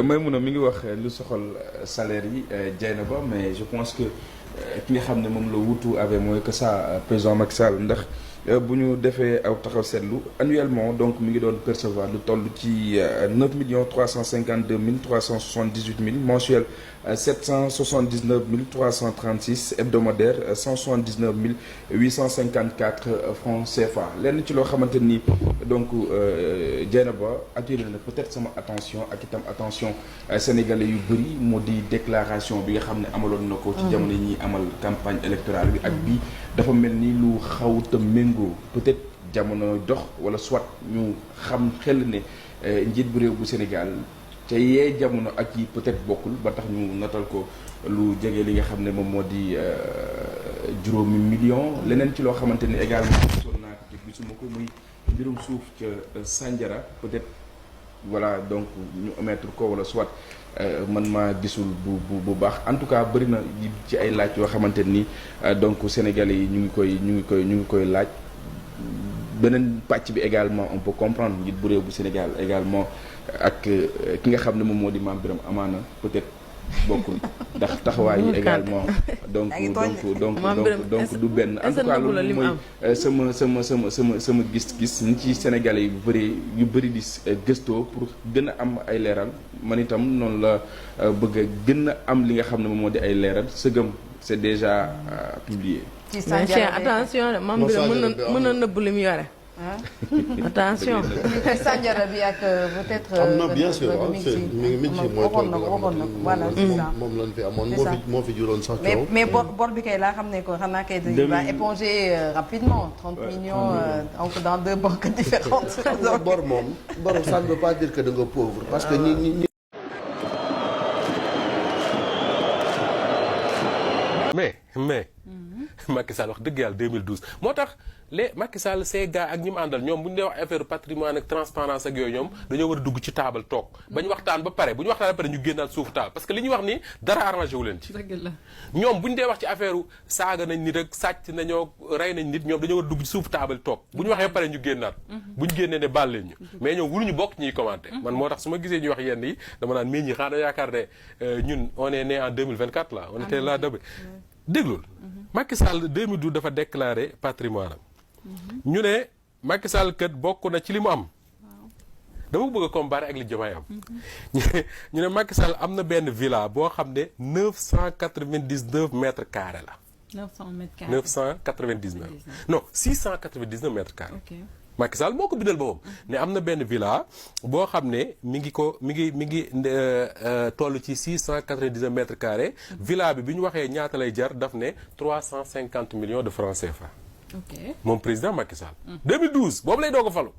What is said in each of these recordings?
Maïmouna mi ngi wax lu soxal salaire yi Dieynaba mais je pense que ki nga xam ne moom la wutu avec mooy que ça président Macky Sall ndax bu ñu defee aw taxaw seetlu annuellement donc mi ngi doon percevoir lu toll ci 9 352 378 mensuel 779 336 hebdomadaire 179 854 francs CFA lenn ci loo xamante ni donc Dieynaba attiré na peut-être sama attention ak itam attention sénégalais yu bëri moo di déclaration bi nga xam ne amaloon na ko ci jamono ñi amal campagne électorale bi ak bi dafa mel ni lu xawuta méngoo peut-être jamono dox wala soit ñu xam xel ne njiit bu réew bu Sénégal te yee jamono ak yi peut-être bokkul ba tax ñu natal ko lu jege li nga xam ne moom moo di juróomi million leneen ci loo xamante ni également gisoon naa ko te gisuma ko muy mbirum suuf ca Sandiara peut-être voilà donc ñu omettre ko wala soit man maa gisul bu baax en tout cas bëri na ci ay laaj yoo xamante ni donc sénégalais yi ñu ngi koy laaj beneen pàcc bi également on peut comprendre njiit bu réew bu Sénégal également ak ki nga xam ne moom moo di Mame Birame amaana peut-être bokkul ndax taxawaay yi également donc du benn en tout cas loolu mooy sama gis-gis ñi ci sénégalais yu bëri di gëstoo pour gën a am ay leeral man itam noonu la bëgg a gën a am li nga xam ne moom moo di ay leeral sëgëm c'est déjà publié. ci Sandiara attention de Mame Birame mën na nëbb li mu yore. attention. Sandiara bi ak peut-être. am na bien sûr mi ngi ci mooy waxoon na ko voilà c'est ça. moom lañ fi amoon moo fi juróon sax coow. mais bor bi kay laa xam ne ko xam naa kay dañu va éponger rapidement 30 millions donc dans 2 banques différentes. bor moom bor ça ne veut pas dire que da nga pauvre parce que ñi mais Macky Sall wax dëgg yàlla 2012 moo tax Macky Sall ces gars ak ñi mu àndal ñoom bu ñu dee wax affaire patrimoine ak transparence ak yooyu ñoom dañoo war a dugg ci taabal toog ba ñu waxtaan ba pare bu ñu waxtaan ba pare ñu génnaat suufu taal parce que li ñuy wax nii dara arrangé wu leen ci ñoom bu ñu dee wax ci affaire saaga nañ nit ak sàcc nañoo rey nañ nit ñoom dañoo war a dugg ci suufu taabal toog bu ñu waxee ba pare ñu génnaat bu ñu génnee ne baal leen ñu mais ñoom wuñu bokk ñuy commenté man moo tax su ma gisee ñuy wax yenn yi dama naan mais ñi xanaa yaakaar ne ñun on est né en 2024 là on était là début déglul Macky Sall 2012 dafa déclaré patrimoine am ñu ne Macky Sall kat bokk na ci li mu am dama bëgg a comparer ak li Diomaye am ñu ne Macky Sall am na benn villa boo xam ne 999 mètres carrés la 999 non 699 mètres carrés Macky Sall moo ko bindal boppam ne am na benn villa boo xam ne mi ngi toll ci 699 mètres carrés villa bi ñu waxee ñaata lay jar daf ne 350 millions de francs CFA. moom président Macky Sall. 2012 boobu lay doog a falu.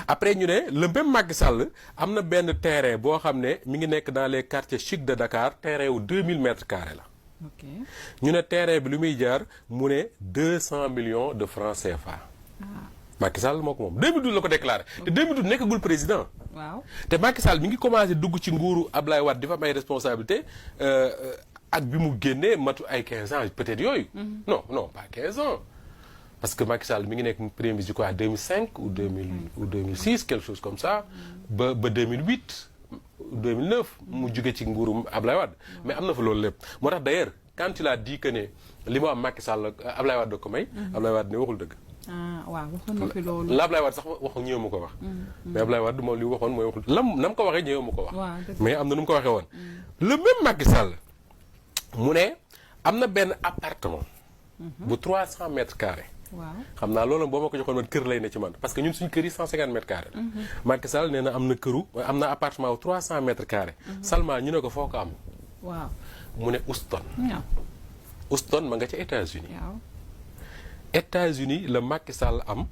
après ñu ne le même Macky Sall am na benn terrain boo xam ne mi ngi nekk dans les quartiers chics de Dakar terrain wu 2000 mètres carrés la. ñu ne terrain bi lu muy jar mu ne 200 millions de francs CFA. Macky Sall moo ko moom 2012 la ko déclaré te 2012 nekkagul président. waaw te Macky Sall mi ngi commencé dugg ci nguuru Ablaye Wade di fa am ay responsabilité ak bi mu génnee matu ay 15 ans peut-être yooyu. non pas 15 ans. parce que Macky Sall mi ngi nekk premier ministre quoi 2005 ou 2006 quelque chose comme ça ba 2008 2009 mu jóge ci nguuru Ablaye Wade mais am na fa loolu lépp moo tax d'ailleurs quand il a dit que ne li mu am Macky Sall Ablaye Wade ko may. Ablaye Wade ne waxul dëgg. waaw waxoon na fi loolu. la Ablaye Wade sax waxu ñëw ma ko wax. mais Ablaye Wade moom li mu waxoon mooy waxul nam ko waxee ñëw ma ko wax. mais am na nu mu ko waxee woon. le même Macky Sall mu ne am na benn appartement. bu 300 mètres carrés. waaw xam naa loolu boo ma ko joxoon man kër lay ne ci man parce que ñun suñu kër yi 150 mètres carrés la. Macky Sall nee na am na appartement bu 300 mètres carrés. seulement ñu ne ko foo ko am. waaw mu ne Houston. Houston ma nga ca États-Unis États-Unis la Macky Sall am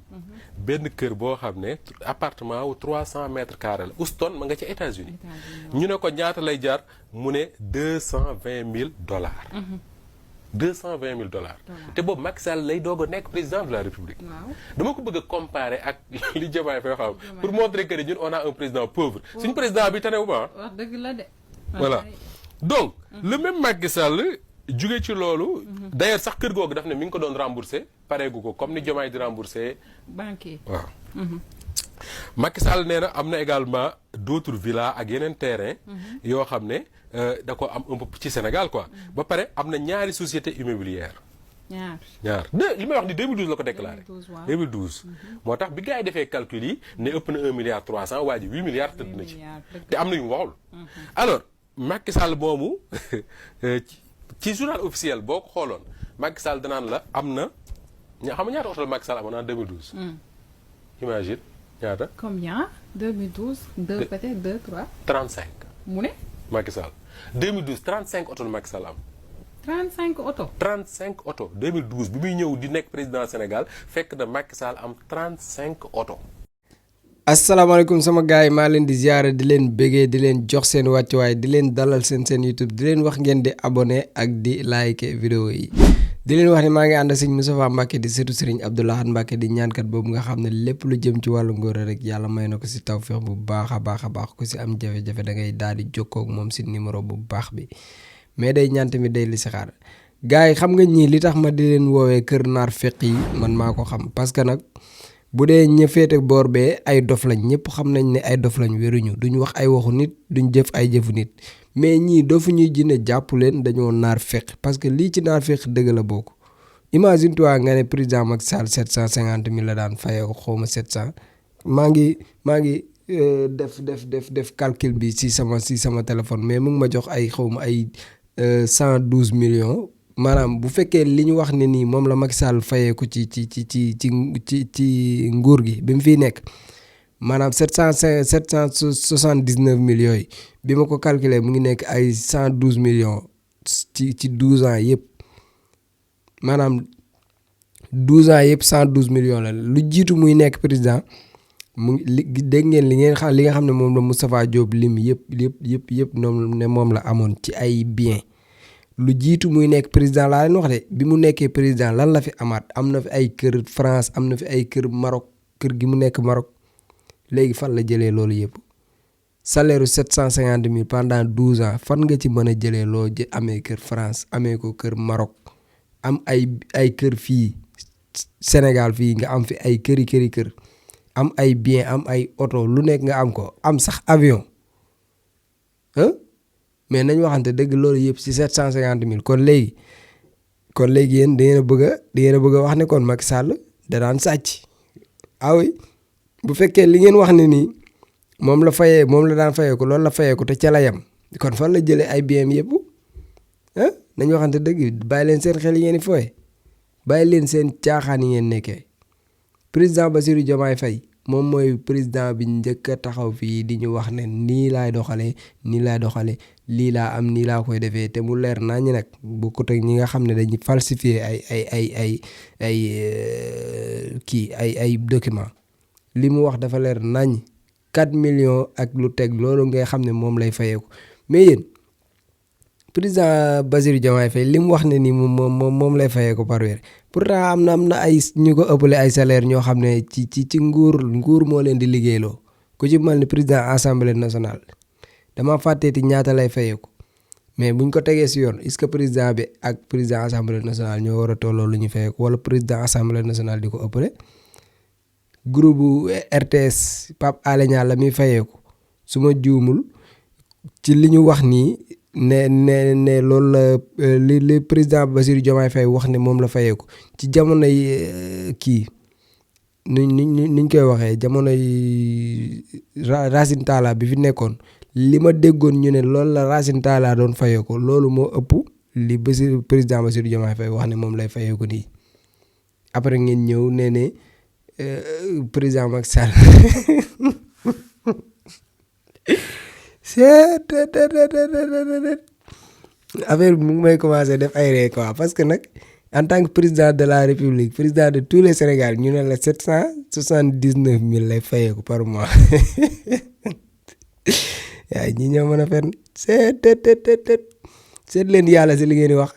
benn kër boo xam ne appartement wu 300 mètres carrés la Houston ma nga ca États-Unis ñu ne ko ñaata lay jar mu ne $220,000 $220,000 te boobu Macky Sall lay doog a nekk président de la République dama ko bëgg a comparer ak li Diomaye Faye xam pour montrer que ñun on a un président pauvre suñu président bi tanewu ba wax dëgg la de voilà donc le même Macky Sall jóge ci loolu d'ailleurs sax kër googu daf ne mi ngi ko doon remboursé pareegu ko comme ni Diomaye di remboursé banque yi waaw Macky Sall nee na am na également d'autres villas ak yeneen terrain yoo xam ne da ko am un peu ci Sénégal quoi. ba pare am na ñaari société immobilière ñaar li may wax ni 2012 la ko déclaré 2012 moo tax bi gars yi defee calcul yi ne ëpp na 1 milliard 300 waa ji 8 milliards tëdd na ci te am na yu mu waxul alors Macky Sall moomu ci journal officiel boo ko xooloon Macky Sall danaan la am na xam nga ñaata oto la Macky Sall amoon en 2012 imagine ñaata combien 2012 2 peut-être 2 3 35 mu ne Macky Sall 2012 35 oto la Macky Sall am 35 oto 35 oto 2012 bi muy ñëw di nekk président Sénégal fekk na Macky Sall am 35 oto. asalaamaaleykum sama gars yi maa leen di ziare di leen bëggee di leen jox seen wàccuwaay di leen dalal seen YouTube di leen wax ngeen di abonné ak di like vidéo yi di leen wax ni maa ngi ànd ak sëñ Moustapha Mbacké di sëtu Serigne Abdou Lahad Mbacké di ñaankat boobu nga xam ne lépp lu jëm ci wàllu ngóor rek yàlla may na ko si tawfeex bu baax a baax ku si am jafe-jafe da ngay daal di jokkoo ak moom si numéro bu baax bi. mais day ñaan tamit day li si xaar gars yi xam nga ñii li tax ma di leen woowee kër naar feq yi man maa ko xam parce que nag bu dee ña féete boor bee ay dof lañ ñëpp xam nañ ne ay dof lañ wéruñu duñ wax ay waxu nit duñ jëf ay jëfu nit mais ñii dofu ñuy jinne jàpp leen dañoo naar feq parce que lii ci naar feq dëgg la bokk. imagine toi nga ne président Macky Sall 750 000 la daan fayee ko xaw ma 700 maa ngi def calcul bi si sama téléphone mais mu ngi ma jox ay xaw ma ay 112 millions maanaam bu fekkee li ñu wax ne nii moom la Macky Sall fayee ko ci nguur gi bi mu fiy nekk maanaam 779 millions yi bi ma ko calculer mu ngi nekk ay 112 millions ci 12 ans yëpp maanaam 12 ans yëpp 112 millions la lu jiitu muy nekk président mu ngi dégg ngeen li nga xam ne moom la Moustapha Diop lim yëpp ne moom la amoon ci ay bien lu jiitu muy nekk président laa leen wax de bi mu nekkee président lan la fi amaat am na fi ay kër France am na fi ay kër Maroc kër gi mu nekk Maroc léegi fan la jëlee loolu yëpp salaire 750 000 pendant 12 ans fan nga ci mën a jëlee loo amee kër France amee ko kër Maroc am ay kër fii Sénégal fii nga am fi ay kër am ay bien am ay oto lu nekk nga am ko am sax avion mais nañ waxante dëgg loolu yëpp ci 750 000 kon léegi yéen da ngeen a bëgg a wax ne kon Macky Sall da daan sàcc oui bu fekkee li ngeen wax ne nii moom la daan fayee ko loolu la fayee ko te ca la yem kon fan la jëlee ay bien yëpp nañ waxante dëgg bàyyi leen seen xel yi ngeen di fooye bàyyi leen seen caaxaan yi ngeen nekkee président Bassirou Diomaye Faye moom mooy président bi njëkk a taxaw fii di ñu wax ne nii laay doxalee lii laa am nii laa koy defee te mu leer naa ñu nag bokkut ak ñi nga xam ne dañuy falsifier ay document li mu wax dafa leer nañ 4 millions ak lu teg loolu ngay xam ne moom lay fayeeku mais yéen président Bassirou Diomaye Faye li mu wax ne nii moom lay fayeeku par weer pourtant am na ay ñu ko ëppale ay salaire ñoo xam ne ci nguur moo leen di liggéeyloo ku ci mel ni président assemblée nationale dama fàtteeti ñaata lay fayeeku mais buñ ko tegee si yoon est-ce que président bi ak président assemblée nationale ñoo war a tolloo lu ñu fayeeku wala président assemblée nationale di ko ëppale groupe RTS Pape Alé Niang la muy fayeeku su ma juumul ci li ñu wax nii ne loolu la li président Bassirou Diomaye Faye wax ne moom la fayeeku ci jamonoy kii nuñ koy waxee jamonoy Racine Talla bi fi nekkoon li ma déggoon ñu ne loolu la Racine Talla doon fayeeku loolu moo ëpp li président Bassirou Diomaye Faye wax ne moom lay fayeeku nii après ngeen ñëw ne président Macky Sall affaire bi mu ngi may commencé def ay ree quoi parce que nag en tant que président de la république président de tous les Sénégal ñu ne la 779 000 lay fayeeku par mois yaay ñi ñoo mën a fenn seet leen yàlla si li ngeen di wax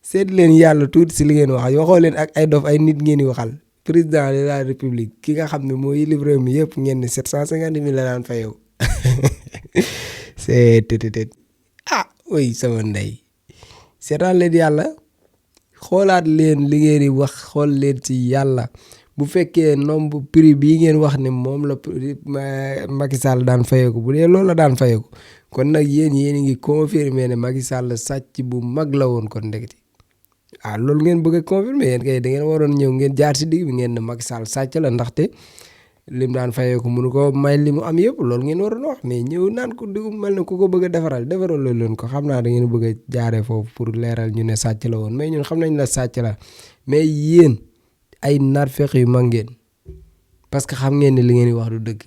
seet leen yàlla tuuti si li ngeen di wax waxoo leen ak ay dof ay nit ngeen di waxal président de la république ki nga xam ne mooy livré mi yëpp ngeen ne 750 000 la daan fayeeku oui sama ndey seetaan leen yàlla xoolaat leen li ngeen di wax xool leen ci yàlla bu fekkee nombre prix bii ngeen wax ne moom la Macky Sall daan fayeeku bu dee loolu la daan fayeeku kon nag yéen ngi confirmer ne Macky Sall sàcc bu mag la woon kon ndekete loolu ngeen bëgg a confirmer yéen kay da ngeen waroon ñëw ngeen jaar si digg bi ngeen ne Macky Sall sàcc la ndaxte lim daan fayeeku mënu ko may li mu am yëpp loolu ngeen waroon wax mais ñëw naan ko diggu mel ne ku ko bëgg a defaral leen ko xam naa da ngeen bëgg a jaaree foofu pour leeral ñu ne sàcc la woon mais ñun xam nañ la sàcc la mais yéen ay naafeq yu mag ngeen parce que xam ngeen ne li ngeen di wax du dëgg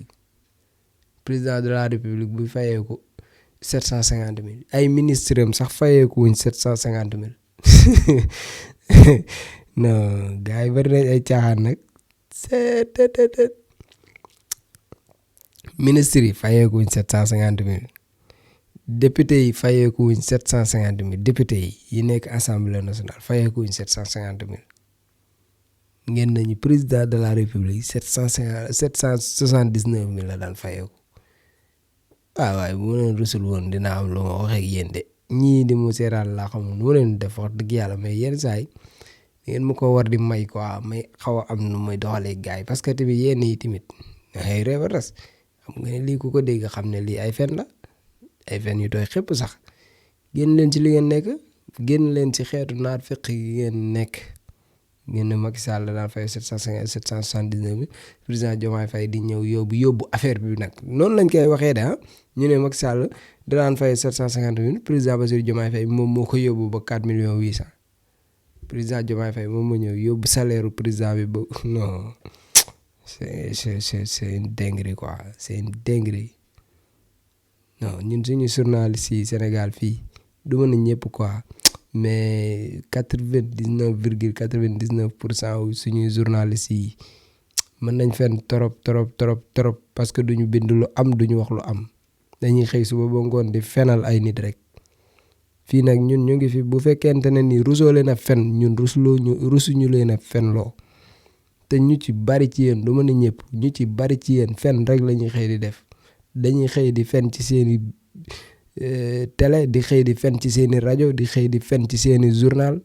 président de la république bu fayeeku 750 000 ay ministre am sax fayeeku wuñ 750 000 non gars yi bari nañ ay caaxaan nag ministre yi fayeeku wuñ 750 000 député yi fayeeku wuñ 750 000 député yi nekk assemblée nationale fayeeku wuñ 750 000 ngeen nañu président de la république 779 000 la daan fayeeku waaye bu ma leen rusul woon dina am lu ma wax ak yéen de ñii di mu seetaan laa xamul nu ma leen def wax dëgg yàlla mais yenn saa yi ngeen ma ko war di may quoi may xaw a am nu may doxalee gars yi parce que tamit yéen yi tamit ay reebatas xam nga ne lii ku ko dégg xam ne lii ay fen la ay fen yu tooy xëpp sax génn leen ci li ngeen nekk génn leen ci xeetu naat fekk yi ngeen nekk ngeen ne Macky Sall daan fay 779 000 président Diomaye Faye di ñëw yóbbu affaire bi nag noonu lañ koy waxee de ñu ne Macky Sall daan fay 750 000 président Bassirou Diomaye Faye moom moo ko yóbbu ba 4 millions 800 président Diomaye Faye moom moo ñëw yóbbu salaire président bi ba non c'est une dinguerie quoi c'est une dinguerie non ñun suñu journaliste yi Sénégal fii du mën a ñëpp quoi mais 99,99% suñuy journalistes yi mën nañ fen trop parce que duñu bind lu am duñu wax lu am dañuy xëy suba ba ngoon di fenal ay nit rek fii nag ñun ñu ngi fi bu fekkente ne ni rusoo leen a fen ñun rusuñu leen a fenloo te ñu ci bari ci yéen du mën a ñëpp ñu ci bari ci yéen fen rek la ñuy xëy di def dañuy xëy di fen ci seeni télé di xëy di fen ci seeni rajo di xëy di fen ci seeni journal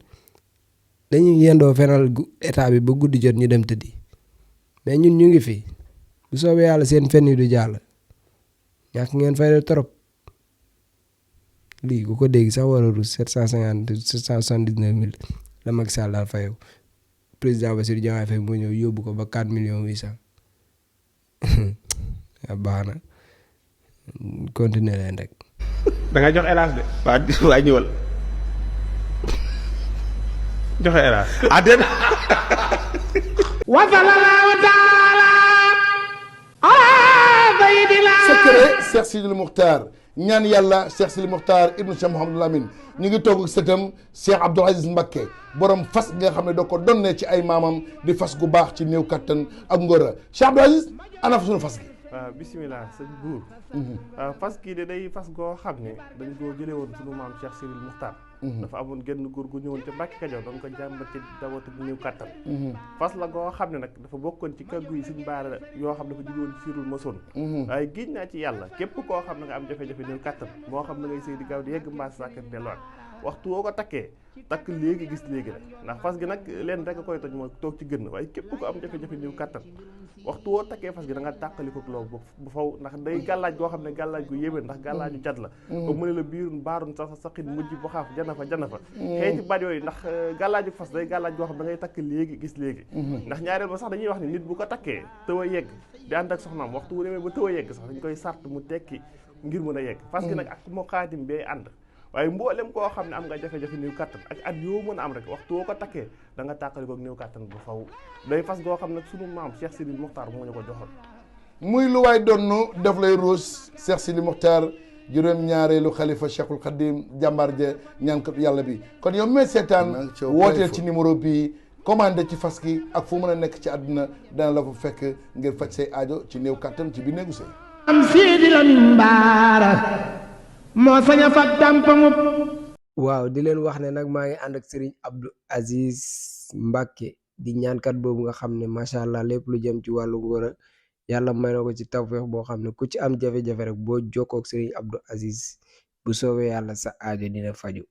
dañuy yendoo fenal état bi ba guddi jot ñu dem tëddi mais ñun ñu ngi fi bu soobee yàlla seen fen yi du jàll ñàkk ngeen fayda trop lii ku ko dégg sax war a rus 779 000 la Macky Sall daal fayew président Bassirou Diomaye Faye moo ñëw yóbbu ko ba 4 millions 800 baax na continuer leen rek. da nga jox hélas de. waa ñëwal joxe hélas. déet. wasalaamu taala ala sayyidina. secret Cheikh Sidil Muxtaar ñaan yàlla Cheikh Sidil Muxtaar ibnu Cheikh Mouhamadul Amin ñu ngi toog ak sëtam Cheikh Abdoul Aziz Mbacké borom fas nga xam ne da ko donnee ci ay maamam di fas gu baax ci néew kattan ak ngóora Cheikh Abdoul Aziz ana fa sunu fas gi. waaw bisimilah sëñ buur. fas kii de day fas goo xam ne dañ koo jëlee woon sunu maam Cheikh Sidil Muxtaar. dafa amoon genn góor gu ñëwoon te Mbàkke Kajoor doon ko jàmbat ci dawatu bu néew kattan. fas la goo xam ne nag dafa bokkoon ci kàggu yi suñ baara yoo xam dafa jóge woon siirul masoon. waaye géej naa ci yàlla képp koo xam ne nga am jafe-jafe néew kattan moo xam ne ngay sëy di gaaw di yegg mbaas sàkkat delluwaat waxtu woo ko takkee takk léegi gis léegi rek ndax fas gi nag leen rek a koy toj mooy toog ci gën waaye képp ko am jafe-jafe néew kattan waxtu woo takkee fas gi da nga tàqali ko loolu bu faw ndax day gàllaaj goo xam ne gàllaaj gu yéeme ndax gàllaaju cat la ba mu ne la biirun baarun sa saqin mujj bu xaaf jana fa xëy ci baat yooyu ndax gàllaaju fas day gàllaaj goo xam ne da ngay takk léegi gis léegi ndax ñaareel ba sax dañuy wax ni nit bu ko takkee tëw a yegg di ànd ak soxnaam waxtu wu demee ba tëw a yegg sax dañ koy sart mu tekki ngir mën a yegg fas gi nag ak moo xaatim bee ànd waaye mboolem koo xam ne am nga jafe-jafe néew kattan ak at yoo mën a am rek waxtu woo ko takkee da nga tàqali ko néew kattan bu faw day fas goo xam ne sunu maam Cheikh Sidil Muxtaar moo ñu ko joxoon muy lu waay donnu daf lay ruus Cheikh Sidil Muxtaar juróom-ñaareelu xalifa Cheikhul Khadim jàmbaar ja ñaan ko yàlla bi kon yow mee seetaan wooteel ci numéro bii commandé ci fas gi ak fu mën a nekk ci àdduna dana la fa fekk ngir faj say aajo ci néew kattan ci biir néegu sëy am Sidi Lamine Bara moo sañ a fat dàmpamu. waaw di leen wax ne nag maa ngi ànd ak Serigne Abdou Aziz Mbacké di ñaankat boobu nga xam ne macha allah lépp lu jëm ci wàllu ngóora yàlla may na ko ci tawfeex boo xam ne ku ci am jafe-jafe rek boo jokkoo ak Serigne Abdou Aziz bu soobee yàlla sa aajo dina faju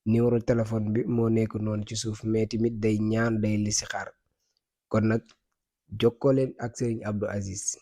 numéro téléphone bi moo nekk noonu ci suuf mais tamit day ñaan day listixaar kon nag jokkoo leen ak Serigne Abdou Aziz